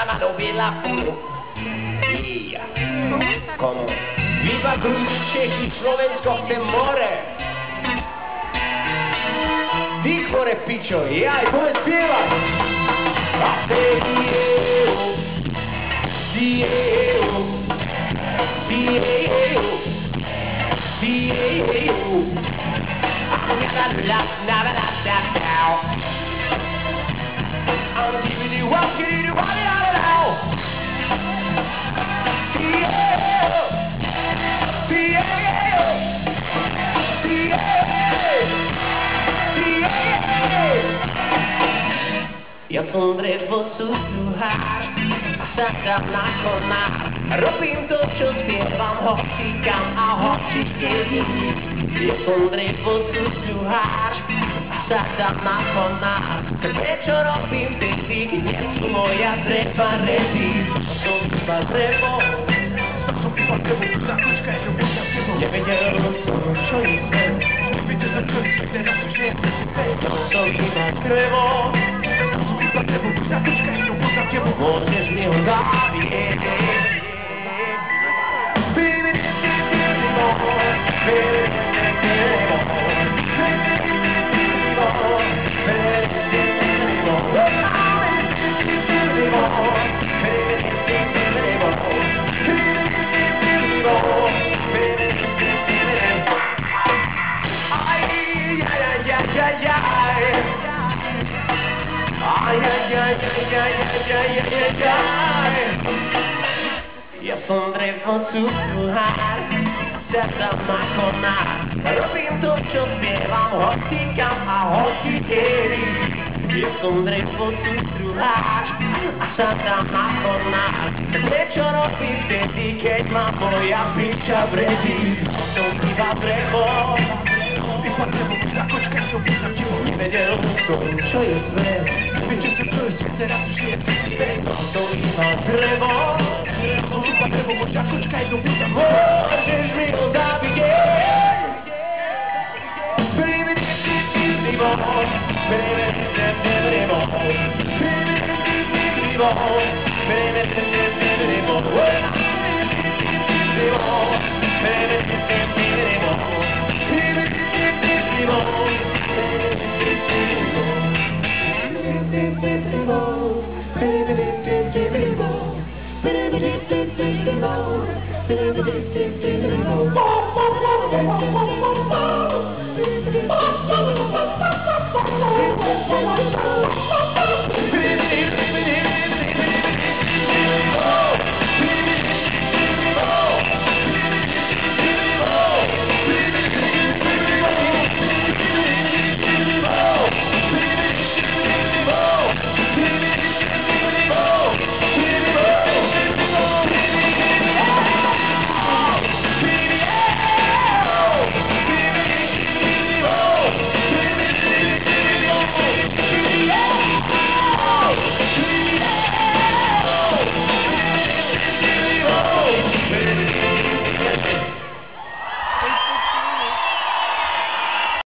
lavado la puro. Komu? Viva Gruz, Čechy, Slovensko, chcem more. Dých more, pičo, jaj, poď spievať. A Diego, Diego, Diego, Diego. I'm giving you what you want out now. Diego, Diego, Diego, Diego. Ja som drevo sústruhár a sa tam na konách. Robím to, čo spievam, hocikam a hocikedy. Ja som drevo sústruhár a sa tam na konách. Prečo robím vtedy, keď sú moja dreva ready? Som iba drevo, nevedel som, čo je sen. Som iba drevo, môžeš mi ho zabieť. Ja som drevo sústruhár, sa tam na konách. Robím to, čo spievam, hocikam a hocikedy. Ja som drevo sústruhár a sa tam na konách. Prečo robím vtedy, keď ma moja piča vredí? Som iba drevo, nevedel som, čo je svet. Som iba drevo, môžeš mi ho zabíjať. Baby,